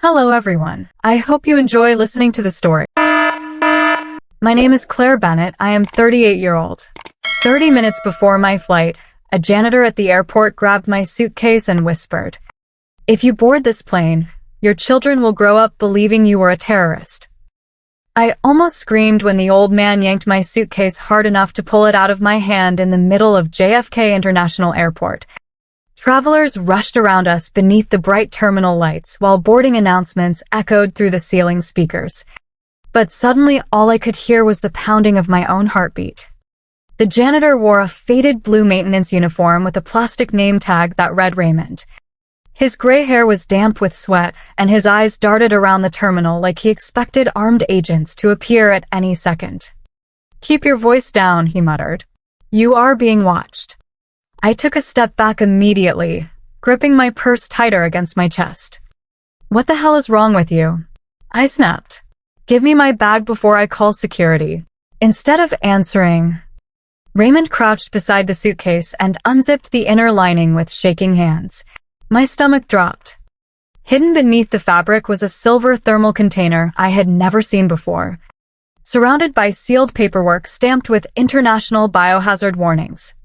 Hello everyone. I hope you enjoy listening to the story. My name is Claire Bennett. I am 38-year-old. 30 minutes before my flight, a janitor at the airport grabbed my suitcase and whispered, "If you board this plane, your children will grow up believing you were a terrorist." I almost screamed when the old man yanked my suitcase hard enough to pull it out of my hand in the middle of JFK International Airport. Travelers rushed around us beneath the bright terminal lights while boarding announcements echoed through the ceiling speakers. But suddenly all I could hear was the pounding of my own heartbeat. The janitor wore a faded blue maintenance uniform with a plastic name tag that read Raymond. His gray hair was damp with sweat, and his eyes darted around the terminal like he expected armed agents to appear at any second. "Keep your voice down," he muttered. "You are being watched." I took a step back immediately, gripping my purse tighter against my chest. "What the hell is wrong with you?" I snapped. "Give me my bag before I call security." Instead of answering, Raymond crouched beside the suitcase and unzipped the inner lining with shaking hands. My stomach dropped. Hidden beneath the fabric was a silver thermal container I had never seen before, surrounded by sealed paperwork stamped with international biohazard warnings.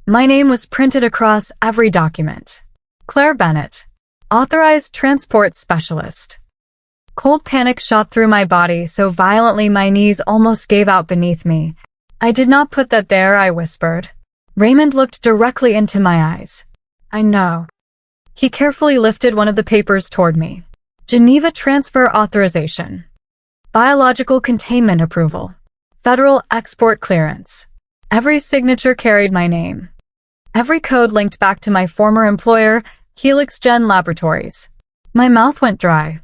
My name was printed across every document. Claire Bennett, Authorized Transport Specialist. Cold panic shot through my body so violently my knees almost gave out beneath me. "I did not put that there," I whispered. Raymond looked directly into my eyes. "I know." He carefully lifted one of the papers toward me. "Geneva Transfer Authorization. Biological Containment Approval. Federal Export Clearance." Every signature carried my name. Every code linked back to my former employer, Helix Gen Laboratories. My mouth went dry.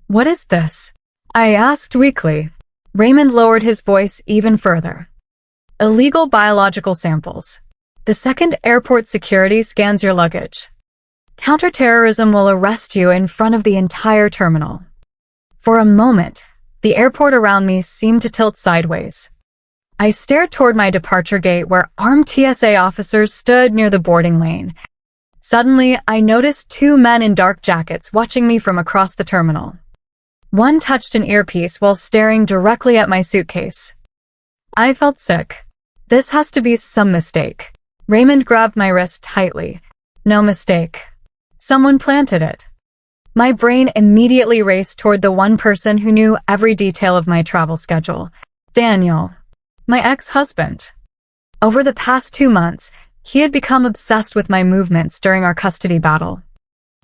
"What is this?" I asked weakly. Raymond lowered his voice even further. "Illegal biological samples. The second airport security scans your luggage. Counterterrorism will arrest you in front of the entire terminal." For a moment, the airport around me seemed to tilt sideways. I stared toward my departure gate where armed TSA officers stood near the boarding lane. Suddenly, I noticed two men in dark jackets watching me from across the terminal. One touched an earpiece while staring directly at my suitcase. I felt sick. This has to be some mistake. Raymond grabbed my wrist tightly. "No mistake. Someone planted it." My brain immediately raced toward the one person who knew every detail of my travel schedule. Daniel. My ex-husband. Over the past 2 months, he had become obsessed with my movements during our custody battle.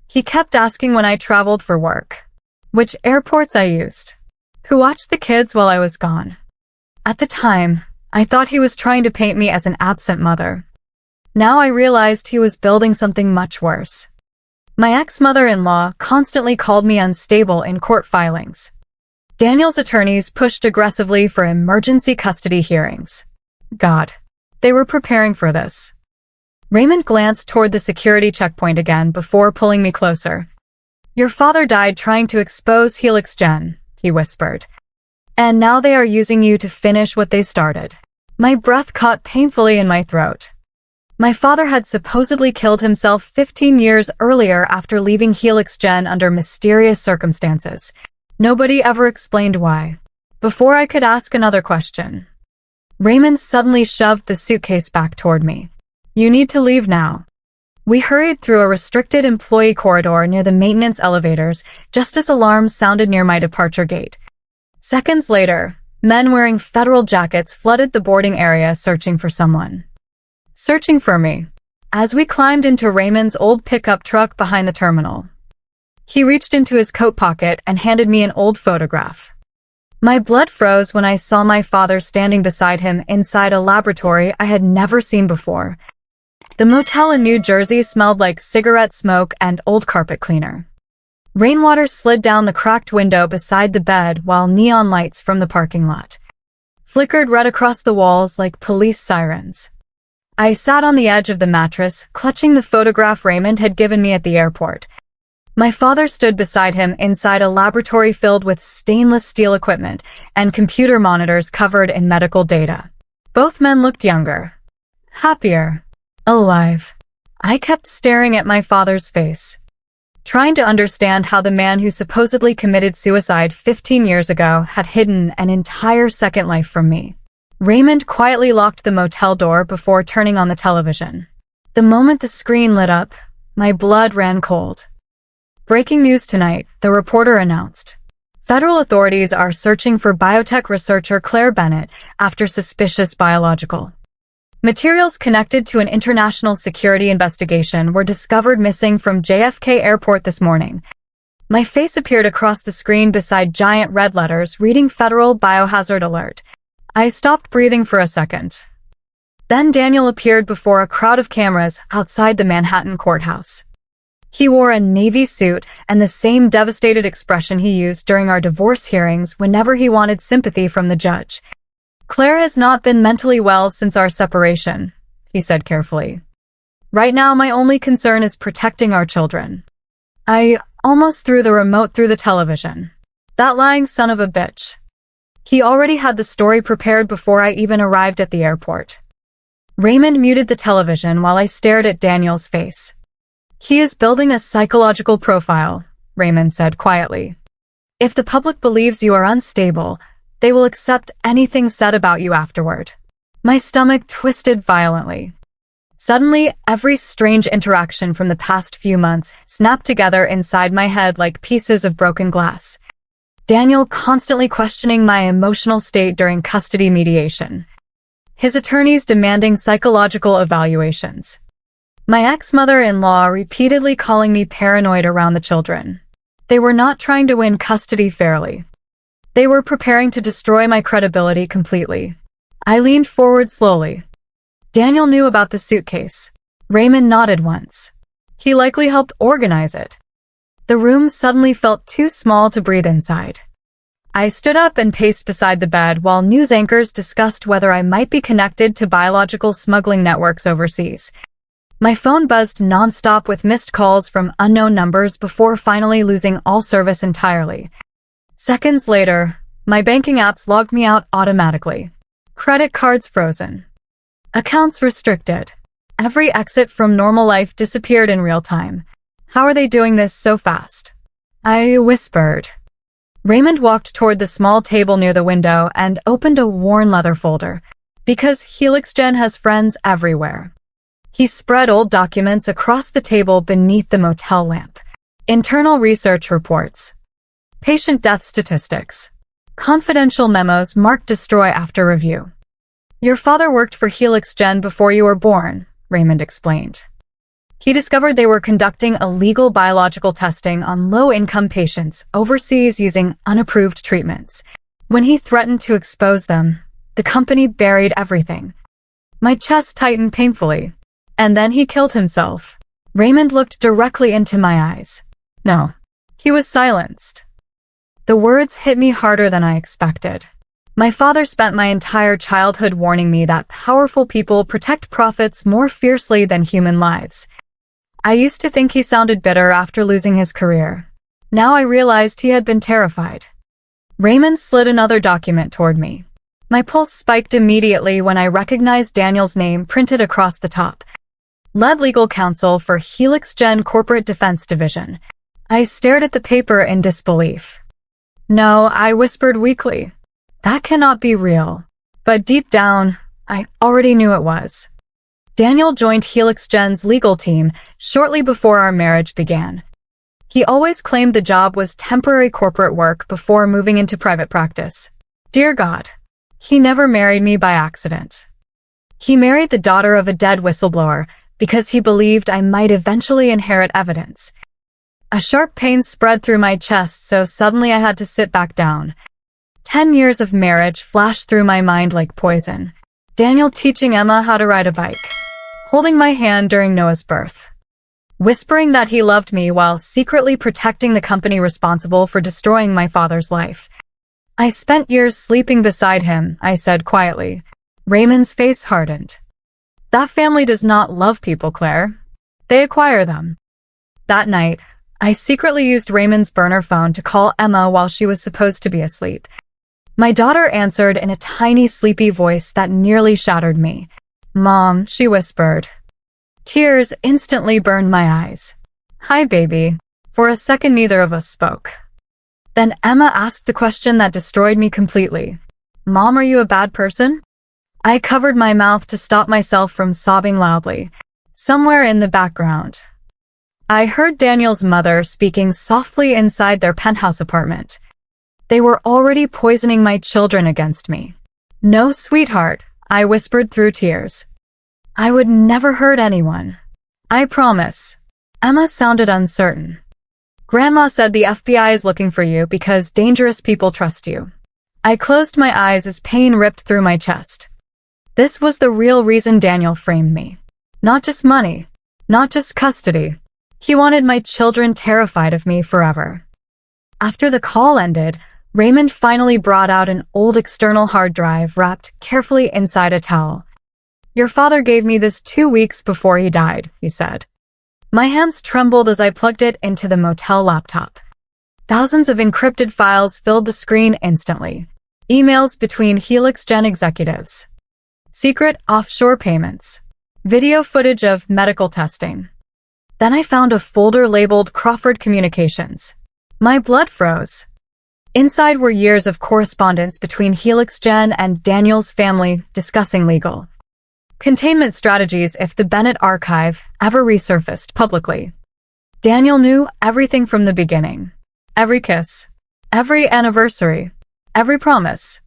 He kept asking when I traveled for work, which airports I used, who watched the kids while I was gone. At the time, I thought he was trying to paint me as an absent mother. Now I realized he was building something much worse. My ex-mother-in-law constantly called me unstable in court filings. Daniel's attorneys pushed aggressively for emergency custody hearings. God, they were preparing for this. Raymond glanced toward the security checkpoint again before pulling me closer. "Your father died trying to expose Helix Gen," he whispered. "And now they are using you to finish what they started." My breath caught painfully in my throat. My father had supposedly killed himself 15 years earlier after leaving Helix Gen under mysterious circumstances. Nobody ever explained why. Before I could ask another question, Raymond suddenly shoved the suitcase back toward me. "You need to leave now." We hurried through a restricted employee corridor near the maintenance elevators just as alarms sounded near my departure gate. Seconds later, men wearing federal jackets flooded the boarding area searching for someone. Searching for me. As we climbed into Raymond's old pickup truck behind the terminal, he reached into his coat pocket and handed me an old photograph. My blood froze when I saw my father standing beside him inside a laboratory I had never seen before. The motel in New Jersey smelled like cigarette smoke and old carpet cleaner. Rainwater slid down the cracked window beside the bed while neon lights from the parking lot flickered red across the walls like police sirens. I sat on the edge of the mattress, clutching the photograph Raymond had given me at the airport. My father stood beside him inside a laboratory filled with stainless steel equipment and computer monitors covered in medical data. Both men looked younger, happier, alive. I kept staring at my father's face. trying to understand how the man who supposedly committed suicide 15 years ago had hidden an entire second life from me. Raymond quietly locked the motel door before turning on the television. The moment the screen lit up, my blood ran cold. Breaking news tonight, the reporter announced. Federal authorities are searching for biotech researcher Claire Bennett after suspicious biological materials connected to an international security investigation were discovered missing from JFK Airport this morning. My face appeared across the screen beside giant red letters reading Federal Biohazard Alert. I stopped breathing for a second. Then Daniel appeared before a crowd of cameras outside the Manhattan courthouse. He wore a navy suit and the same devastated expression he used during our divorce hearings whenever he wanted sympathy from the judge. "Claire has not been mentally well since our separation," he said carefully. "Right now, my only concern is protecting our children." I almost threw the remote through the television. That lying son of a bitch. He already had the story prepared before I even arrived at the airport. Raymond muted the television while I stared at Daniel's face. "He is building a psychological profile," Raymond said quietly. "If the public believes you are unstable, they will accept anything said about you afterward." My stomach twisted violently. Suddenly, every strange interaction from the past few months snapped together inside my head like pieces of broken glass. Daniel constantly questioning my emotional state during custody mediation. His attorneys demanding psychological evaluations. My ex-mother-in-law repeatedly calling me paranoid around the children. They were not trying to win custody fairly. They were preparing to destroy my credibility completely. I leaned forward slowly. Daniel knew about the suitcase. Raymond nodded once. He likely helped organize it. The room suddenly felt too small to breathe inside. I stood up and paced beside the bed while news anchors discussed whether I might be connected to biological smuggling networks overseas. My phone buzzed nonstop with missed calls from unknown numbers before finally losing all service entirely. Seconds later, my banking apps logged me out automatically. Credit cards frozen. Accounts restricted. Every exit from normal life disappeared in real time. How are they doing this so fast? I whispered. Raymond walked toward the small table near the window and opened a worn leather folder. Because HelixGen has friends everywhere. He spread old documents across the table beneath the motel lamp. Internal research reports. Patient death statistics. Confidential memos marked destroy after review. Your father worked for HelixGen before you were born, Raymond explained. He discovered they were conducting illegal biological testing on low-income patients overseas using unapproved treatments. When he threatened to expose them, the company buried everything. My chest tightened painfully. And then he killed himself. Raymond looked directly into my eyes. No. He was silenced. The words hit me harder than I expected. My father spent my entire childhood warning me that powerful people protect profits more fiercely than human lives. I used to think he sounded bitter after losing his career. Now I realized he had been terrified. Raymond slid another document toward me. My pulse spiked immediately when I recognized Daniel's name printed across the top. Lead legal counsel for HelixGen Corporate Defense Division. I stared at the paper in disbelief. No, I whispered weakly. That cannot be real. But deep down, I already knew it was. Daniel joined HelixGen's legal team shortly before our marriage began. He always claimed the job was temporary corporate work before moving into private practice. Dear God, he never married me by accident. He married the daughter of a dead whistleblower because he believed I might eventually inherit evidence. A sharp pain spread through my chest, so suddenly I had to sit back down. 10 years of marriage flashed through my mind like poison. Daniel teaching Emma how to ride a bike. Holding my hand during Noah's birth. Whispering that he loved me while secretly protecting the company responsible for destroying my father's life. I spent years sleeping beside him, I said quietly. Raymond's face hardened. That family does not love people, Claire. They acquire them. That night, I secretly used Raymond's burner phone to call Emma while she was supposed to be asleep. My daughter answered in a tiny, sleepy voice that nearly shattered me. Mom, she whispered. Tears instantly burned my eyes. Hi, baby. For a second, neither of us spoke. Then Emma asked the question that destroyed me completely. "Mom, are you a bad person?" I covered my mouth to stop myself from sobbing loudly. Somewhere in the background, I heard Daniel's mother speaking softly inside their penthouse apartment. They were already poisoning my children against me. "No, sweetheart," I whispered through tears. "I would never hurt anyone. I promise." Emma sounded uncertain. "Grandma said the FBI is looking for you because dangerous people trust you." I closed my eyes as pain ripped through my chest. This was the real reason Daniel framed me. Not just money, not just custody. He wanted my children terrified of me forever. After the call ended, Raymond finally brought out an old external hard drive wrapped carefully inside a towel. "Your father gave me this 2 weeks before he died," he said. My hands trembled as I plugged it into the motel laptop. Thousands of encrypted files filled the screen instantly. Emails between Helix Gen executives. Secret offshore payments. Video footage of medical testing. Then I found a folder labeled Crawford Communications. My blood froze. Inside were years of correspondence between Helix Gen and Daniel's family discussing legal containment strategies if the Bennett archive ever resurfaced publicly. Daniel knew everything from the beginning. Every kiss. Every anniversary. Every promise.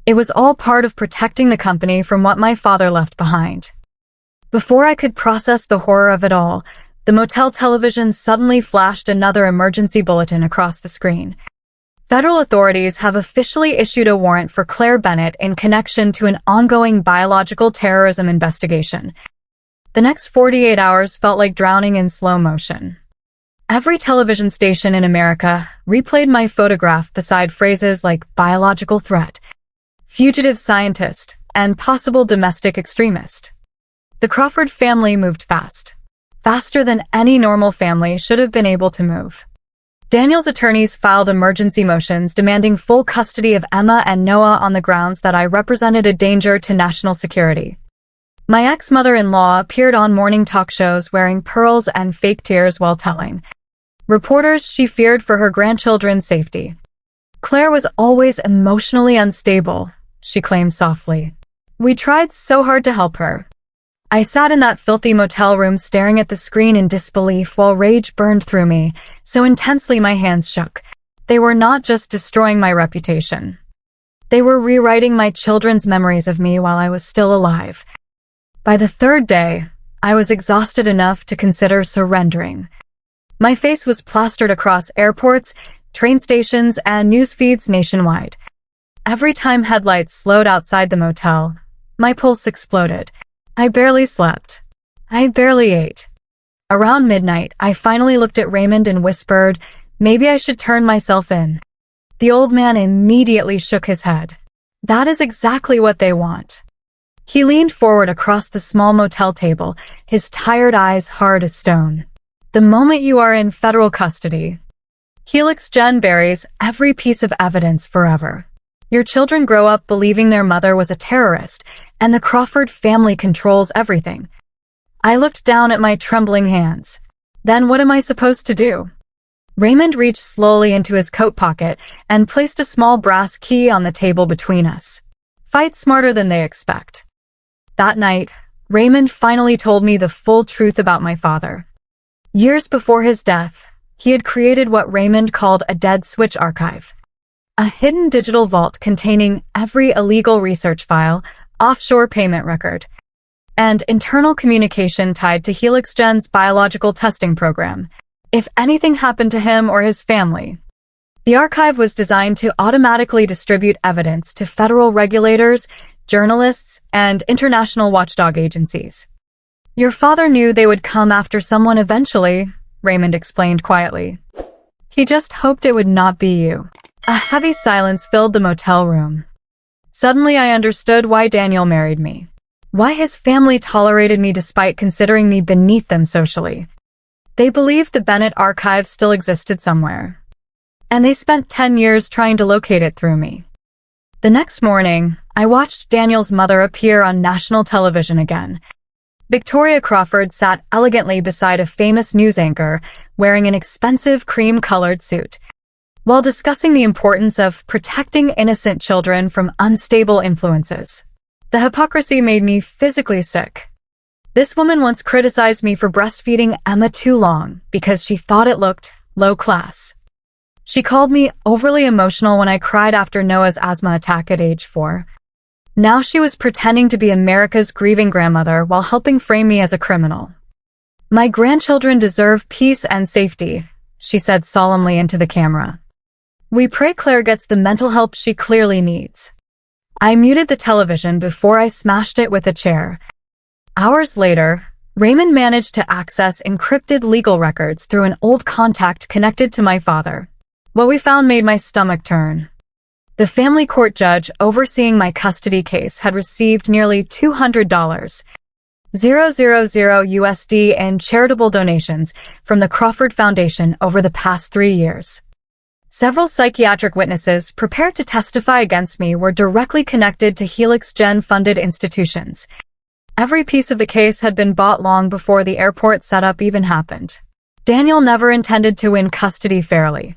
It was all part of protecting the company from what my father left behind. Before I could process the horror of it all, the motel television suddenly flashed another emergency bulletin across the screen. Federal authorities have officially issued a warrant for Claire Bennett in connection to an ongoing biological terrorism investigation. The next 48 hours felt like drowning in slow motion. Every television station in America replayed my photograph beside phrases like biological threat, fugitive scientist, and possible domestic extremist. The Crawford family moved fast. Faster than any normal family should have been able to move. Daniel's attorneys filed emergency motions demanding full custody of Emma and Noah on the grounds that I represented a danger to national security. My ex-mother-in-law appeared on morning talk shows wearing pearls and fake tears while telling reporters she feared for her grandchildren's safety. "Claire was always emotionally unstable," she claimed softly. "We tried so hard to help her." I sat in that filthy motel room staring at the screen in disbelief while rage burned through me, so intensely my hands shook. They were not just destroying my reputation. They were rewriting my children's memories of me while I was still alive. By the third day, I was exhausted enough to consider surrendering. My face was plastered across airports, train stations, and news feeds nationwide. Every time headlights slowed outside the motel, my pulse exploded. I barely slept. I barely ate. Around midnight, I finally looked at Raymond and whispered, "Maybe I should turn myself in." The old man immediately shook his head. "That is exactly what they want." He leaned forward across the small motel table, his tired eyes hard as stone. "The moment you are in federal custody, Helix Gen buries every piece of evidence forever. Your children grow up believing their mother was a terrorist, and the Crawford family controls everything." I looked down at my trembling hands. Then what am I supposed to do? Raymond reached slowly into his coat pocket and placed a small brass key on the table between us. Fight smarter than they expect. That night, Raymond finally told me the full truth about my father. Years before his death, he had created what Raymond called a dead switch archive. A hidden digital vault containing every illegal research file, offshore payment record, and internal communication tied to Helix Gen's biological testing program, if anything happened to him or his family. The archive was designed to automatically distribute evidence to federal regulators, journalists, and international watchdog agencies. "Your father knew they would come after someone eventually," Raymond explained quietly. "He just hoped it would not be you." A heavy silence filled the motel room. Suddenly I understood why Daniel married me. Why his family tolerated me despite considering me beneath them socially. They believed the Bennett archive still existed somewhere. And they spent 10 years trying to locate it through me. The next morning, I watched Daniel's mother appear on national television again. Victoria Crawford sat elegantly beside a famous news anchor, wearing an expensive cream-colored suit. While discussing the importance of protecting innocent children from unstable influences. The hypocrisy made me physically sick. This woman once criticized me for breastfeeding Emma too long because she thought it looked low class. She called me overly emotional when I cried after Noah's asthma attack at age 4. Now she was pretending to be America's grieving grandmother while helping frame me as a criminal. My grandchildren deserve peace and safety, she said solemnly into the camera. We pray Claire gets the mental help she clearly needs. I muted the television before I smashed it with a chair. Hours later, Raymond managed to access encrypted legal records through an old contact connected to my father. What we found made my stomach turn. The family court judge overseeing my custody case had received nearly $200,000 USD in charitable donations from the Crawford Foundation over the past 3 years. Several psychiatric witnesses prepared to testify against me were directly connected to Helix Gen-funded institutions. Every piece of the case had been bought long before the airport setup even happened. Daniel never intended to win custody fairly.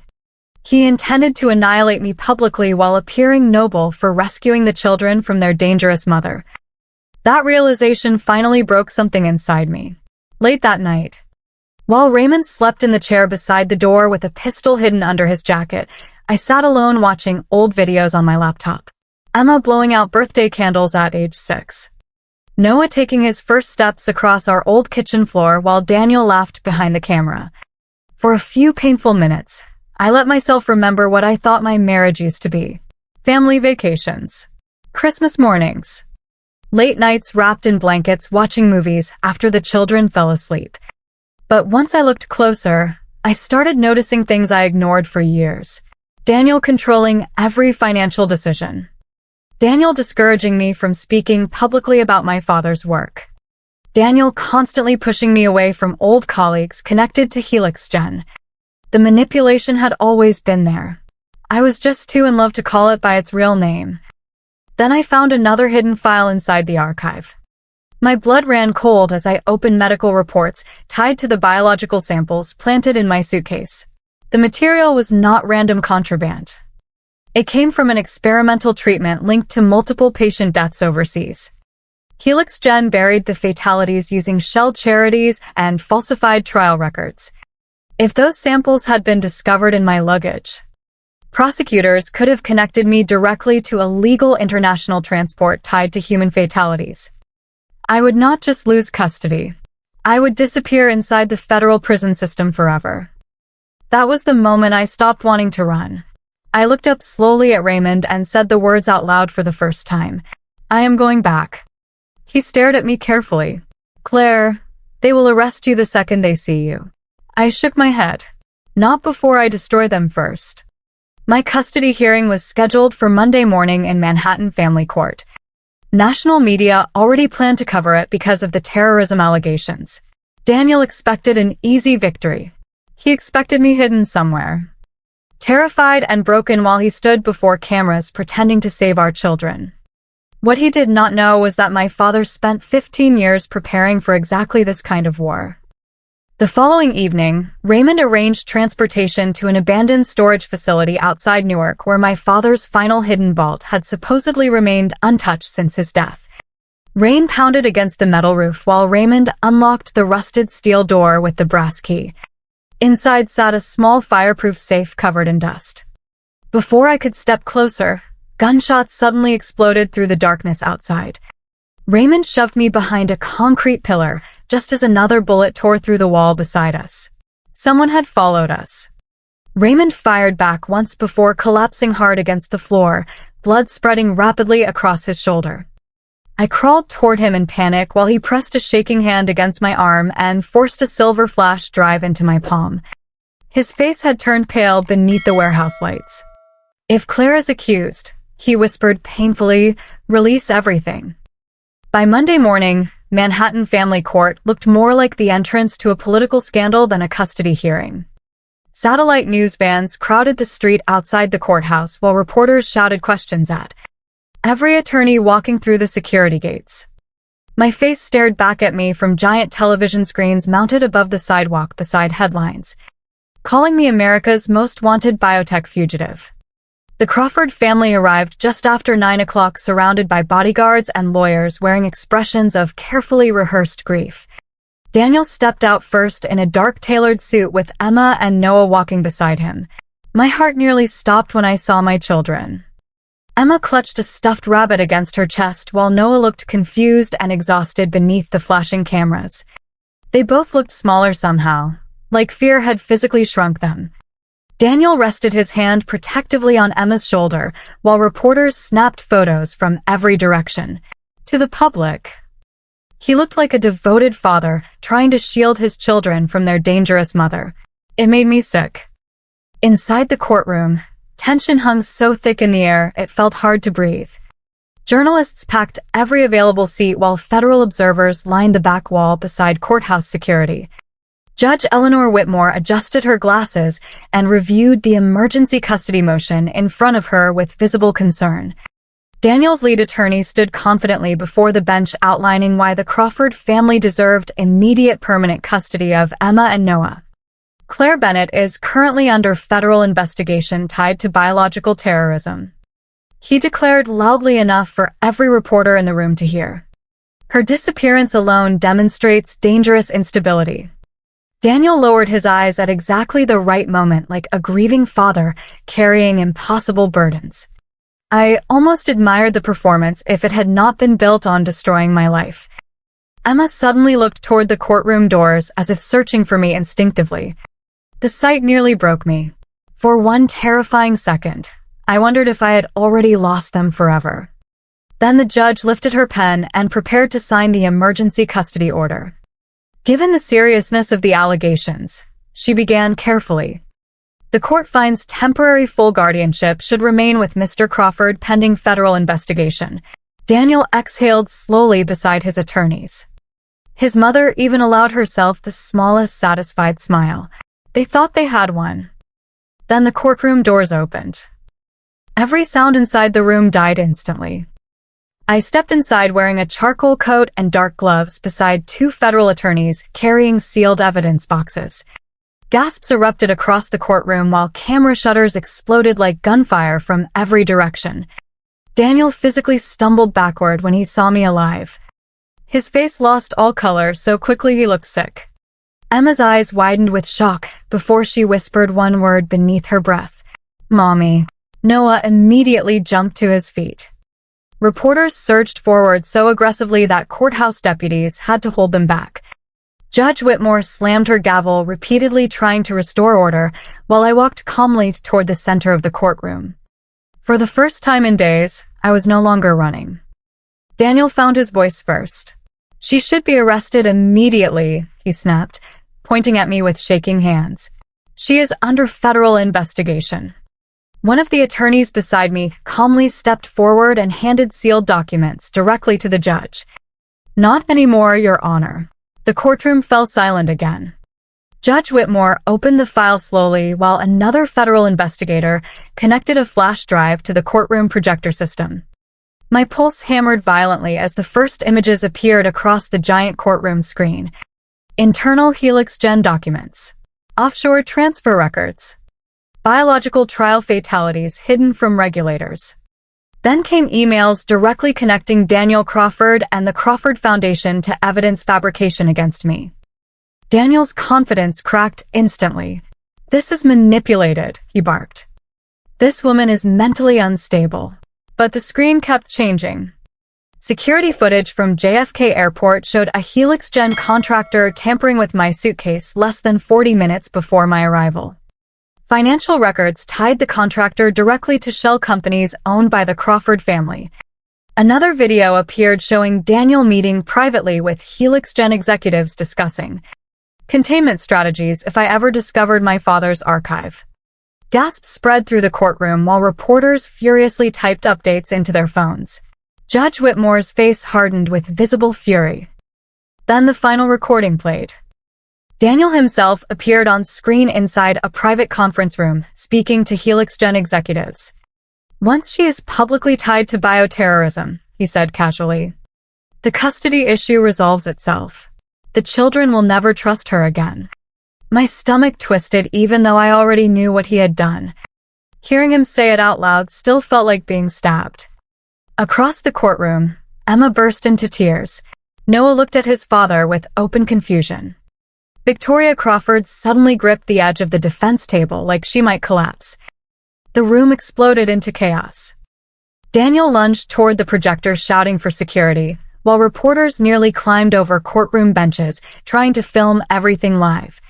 He intended to annihilate me publicly while appearing noble for rescuing the children from their dangerous mother. That realization finally broke something inside me. Late that night, while Raymond slept in the chair beside the door with a pistol hidden under his jacket, I sat alone watching old videos on my laptop. Emma blowing out birthday candles at age 6. Noah taking his first steps across our old kitchen floor while Daniel laughed behind the camera. For a few painful minutes, I let myself remember what I thought my marriage used to be. Family vacations. Christmas mornings. Late nights wrapped in blankets watching movies after the children fell asleep. But once I looked closer, I started noticing things I ignored for years. Daniel controlling every financial decision. Daniel discouraging me from speaking publicly about my father's work. Daniel constantly pushing me away from old colleagues connected to Helix Gen. The manipulation had always been there. I was just too in love to call it by its real name. Then I found another hidden file inside the archive. My blood ran cold as I opened medical reports tied to the biological samples planted in my suitcase. The material was not random contraband. It came from an experimental treatment linked to multiple patient deaths overseas. Helix Gen buried the fatalities using shell charities and falsified trial records. If those samples had been discovered in my luggage, prosecutors could have connected me directly to a legal international transport tied to human fatalities. I would not just lose custody. I would disappear inside the federal prison system forever. That was the moment I stopped wanting to run. I looked up slowly at Raymond and said the words out loud for the first time. I am going back. He stared at me carefully. Claire, they will arrest you the second they see you. I shook my head. Not before I destroy them first. My custody hearing was scheduled for Monday morning in Manhattan Family Court. National media already planned to cover it because of the terrorism allegations. Daniel expected an easy victory. He expected me hidden somewhere. Terrified and broken while he stood before cameras pretending to save our children. What he did not know was that my father spent 15 years preparing for exactly this kind of war. The following evening, Raymond arranged transportation to an abandoned storage facility outside Newark where my father's final hidden vault had supposedly remained untouched since his death. Rain pounded against the metal roof while Raymond unlocked the rusted steel door with the brass key. Inside sat a small fireproof safe covered in dust. Before I could step closer, gunshots suddenly exploded through the darkness outside. Raymond shoved me behind a concrete pillar, just as another bullet tore through the wall beside us. Someone had followed us. Raymond fired back once before collapsing hard against the floor, blood spreading rapidly across his shoulder. I crawled toward him in panic while he pressed a shaking hand against my arm and forced a silver flash drive into my palm. His face had turned pale beneath the warehouse lights. If Claire is accused, he whispered painfully, release everything. By Monday morning, Manhattan Family Court looked more like the entrance to a political scandal than a custody hearing. Satellite news vans crowded the street outside the courthouse while reporters shouted questions at every attorney walking through the security gates. My face stared back at me from giant television screens mounted above the sidewalk beside headlines, calling me America's most wanted biotech fugitive. The Crawford family arrived just after 9 o'clock, surrounded by bodyguards and lawyers wearing expressions of carefully rehearsed grief. Daniel stepped out first in a dark tailored suit with Emma and Noah walking beside him. My heart nearly stopped when I saw my children. Emma clutched a stuffed rabbit against her chest while Noah looked confused and exhausted beneath the flashing cameras. They both looked smaller somehow, like fear had physically shrunk them. Daniel rested his hand protectively on Emma's shoulder while reporters snapped photos from every direction. To the public, he looked like a devoted father trying to shield his children from their dangerous mother. It made me sick. Inside the courtroom, tension hung so thick in the air it felt hard to breathe. Journalists packed every available seat while federal observers lined the back wall beside courthouse security. Judge Eleanor Whitmore adjusted her glasses and reviewed the emergency custody motion in front of her with visible concern. Daniel's lead attorney stood confidently before the bench outlining why the Crawford family deserved immediate permanent custody of Emma and Noah. Claire Bennett is currently under federal investigation tied to biological terrorism. He declared loudly enough for every reporter in the room to hear. Her disappearance alone demonstrates dangerous instability. Daniel lowered his eyes at exactly the right moment, like a grieving father carrying impossible burdens. I almost admired the performance if it had not been built on destroying my life. Emma suddenly looked toward the courtroom doors as if searching for me instinctively. The sight nearly broke me. For one terrifying second, I wondered if I had already lost them forever. Then the judge lifted her pen and prepared to sign the emergency custody order. Given the seriousness of the allegations, she began carefully. The court finds temporary full guardianship should remain with Mr. Crawford pending federal investigation. Daniel exhaled slowly beside his attorneys. His mother even allowed herself the smallest satisfied smile. They thought they had one. Then the courtroom doors opened. Every sound inside the room died instantly. I stepped inside wearing a charcoal coat and dark gloves beside two federal attorneys carrying sealed evidence boxes. Gasps erupted across the courtroom while camera shutters exploded like gunfire from every direction. Daniel physically stumbled backward when he saw me alive. His face lost all color so quickly he looked sick. Emma's eyes widened with shock before she whispered one word beneath her breath. "Mommy." Noah immediately jumped to his feet. Reporters surged forward so aggressively that courthouse deputies had to hold them back. Judge Whitmore slammed her gavel, repeatedly trying to restore order, while I walked calmly toward the center of the courtroom. For the first time in days, I was no longer running. Daniel found his voice first. "She should be arrested immediately," he snapped, pointing at me with shaking hands. "She is under federal investigation." One of the attorneys beside me calmly stepped forward and handed sealed documents directly to the judge. "Not anymore, Your Honor." The courtroom fell silent again. Judge Whitmore opened the file slowly while another federal investigator connected a flash drive to the courtroom projector system. My pulse hammered violently as the first images appeared across the giant courtroom screen. Internal Helix Gen documents. Offshore transfer records. Biological trial fatalities hidden from regulators. Then came emails directly connecting Daniel Crawford and the Crawford Foundation to evidence fabrication against me. Daniel's confidence cracked instantly. "This is manipulated," he barked. "This woman is mentally unstable." But the screen kept changing. Security footage from JFK Airport showed a Helix Gen contractor tampering with my suitcase less than 40 minutes before my arrival. Financial records tied the contractor directly to shell companies owned by the Crawford family. Another video appeared showing Daniel meeting privately with Helix Gen executives discussing containment strategies if I ever discovered my father's archive. Gasps spread through the courtroom while reporters furiously typed updates into their phones. Judge Whitmore's face hardened with visible fury. Then the final recording played. Daniel himself appeared on screen inside a private conference room, speaking to Helix Gen executives. "Once she is publicly tied to bioterrorism," he said casually. The custody issue resolves itself. The children will never trust her again. My stomach twisted even though I already knew what he had done. Hearing him say it out loud still felt like being stabbed. Across the courtroom, Emma burst into tears. Noah looked at his father with open confusion. Victoria Crawford suddenly gripped the edge of the defense table like she might collapse. The room exploded into chaos. Daniel lunged toward the projector shouting for security, while reporters nearly climbed over courtroom benches trying to film everything live.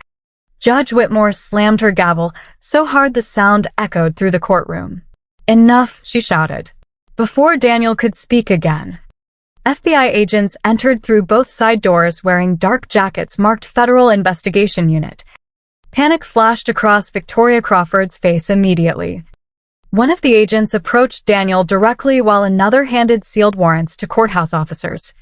Judge Whitmore slammed her gavel so hard the sound echoed through the courtroom. "Enough," she shouted. Before Daniel could speak again, FBI agents entered through both side doors wearing dark jackets marked Federal Investigation Unit. Panic flashed across Victoria Crawford's face immediately. One of the agents approached Daniel directly while another handed sealed warrants to courthouse officers.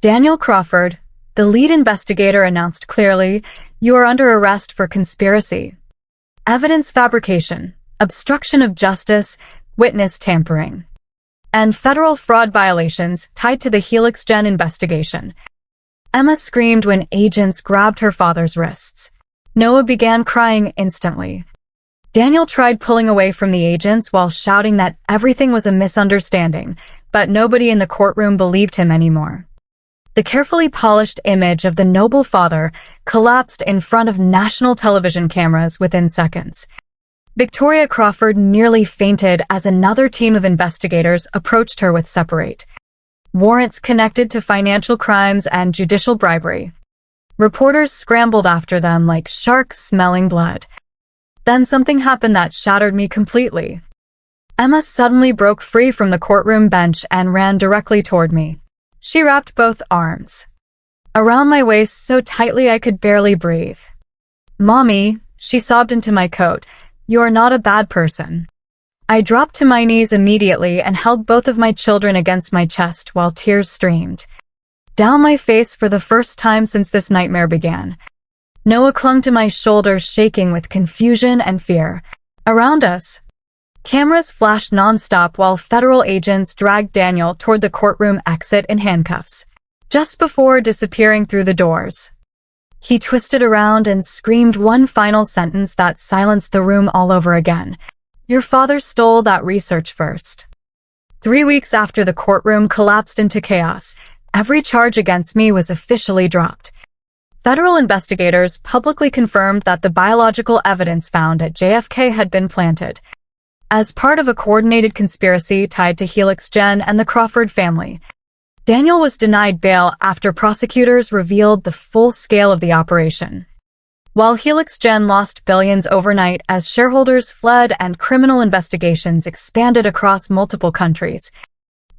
"Daniel Crawford," the lead investigator announced clearly, "you are under arrest for conspiracy, evidence fabrication, obstruction of justice, witness tampering, and federal fraud violations tied to the Helix Gen investigation." Emma screamed when agents grabbed her father's wrists. Noah began crying instantly. Daniel tried pulling away from the agents while shouting that everything was a misunderstanding, but nobody in the courtroom believed him anymore. The carefully polished image of the noble father collapsed in front of national television cameras within seconds. Victoria Crawford nearly fainted as another team of investigators approached her with separate warrants connected to financial crimes and judicial bribery. Reporters scrambled after them like sharks smelling blood. Then something happened that shattered me completely. Emma suddenly broke free from the courtroom bench and ran directly toward me. She wrapped both arms around my waist so tightly I could barely breathe. "Mommy," she sobbed into my coat, "you are not a bad person." I dropped to my knees immediately and held both of my children against my chest while tears streamed down my face for the first time since this nightmare began. Noah clung to my shoulders, shaking with confusion and fear. Around us, cameras flashed nonstop while federal agents dragged Daniel toward the courtroom exit in handcuffs. Just before disappearing through the doors, he twisted around and screamed one final sentence that silenced the room all over again. "Your father stole that research first." 3 weeks after the courtroom collapsed into chaos, every charge against me was officially dropped. Federal investigators publicly confirmed that the biological evidence found at JFK had been planted as part of a coordinated conspiracy tied to Helix Gen and the Crawford family. Daniel was denied bail after prosecutors revealed the full scale of the operation. While Helix Gen lost billions overnight as shareholders fled and criminal investigations expanded across multiple countries,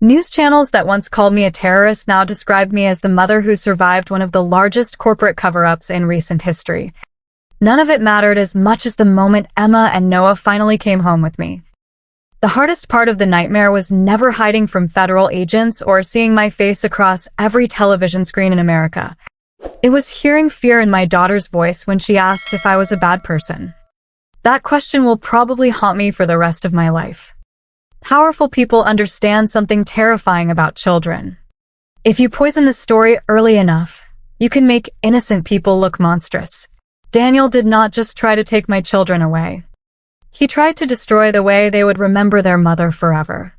news channels that once called me a terrorist now described me as the mother who survived one of the largest corporate cover-ups in recent history. None of it mattered as much as the moment Emma and Noah finally came home with me. The hardest part of the nightmare was never hiding from federal agents or seeing my face across every television screen in America. It was hearing fear in my daughter's voice when she asked if I was a bad person. That question will probably haunt me for the rest of my life. Powerful people understand something terrifying about children. If you poison the story early enough, you can make innocent people look monstrous. Daniel did not just try to take my children away. He tried to destroy the way they would remember their mother forever.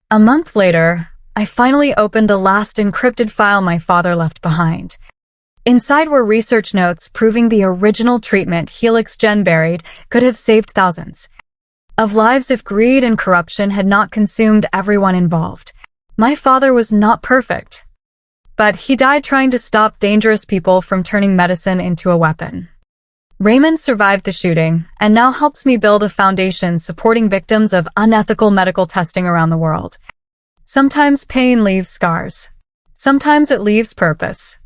A month later, I finally opened the last encrypted file my father left behind. Inside were research notes proving the original treatment Helix Gen buried could have saved thousands of lives if greed and corruption had not consumed everyone involved. My father was not perfect, but he died trying to stop dangerous people from turning medicine into a weapon. Raymond survived the shooting and now helps me build a foundation supporting victims of unethical medical testing around the world. Sometimes pain leaves scars. Sometimes it leaves purpose.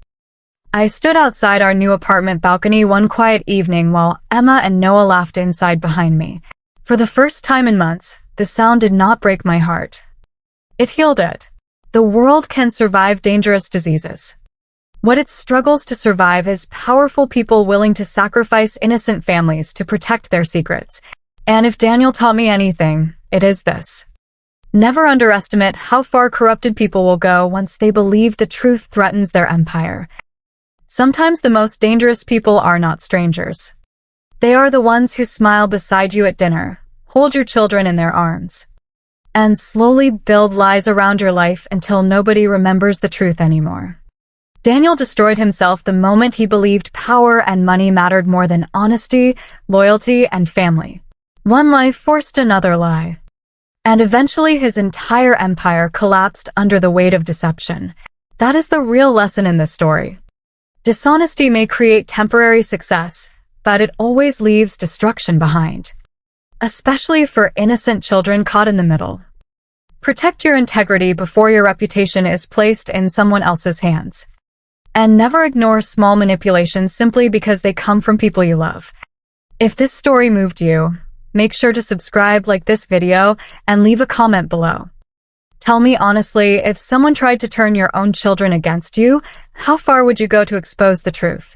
I stood outside our new apartment balcony one quiet evening while Emma and Noah laughed inside behind me. For the first time in months, the sound did not break my heart. It healed it. The world can survive dangerous diseases. What it struggles to survive is powerful people willing to sacrifice innocent families to protect their secrets. And if Daniel taught me anything, it is this. Never underestimate how far corrupted people will go once they believe the truth threatens their empire. Sometimes the most dangerous people are not strangers. They are the ones who smile beside you at dinner, hold your children in their arms, and slowly build lies around your life until nobody remembers the truth anymore. Daniel destroyed himself the moment he believed power and money mattered more than honesty, loyalty, and family. One lie forced another lie. And eventually his entire empire collapsed under the weight of deception. That is the real lesson in this story. Dishonesty may create temporary success, but it always leaves destruction behind. Especially for innocent children caught in the middle. Protect your integrity before your reputation is placed in someone else's hands. And never ignore small manipulations simply because they come from people you love. If this story moved you, make sure to subscribe, like this video, and leave a comment below. Tell me honestly, if someone tried to turn your own children against you, how far would you go to expose the truth?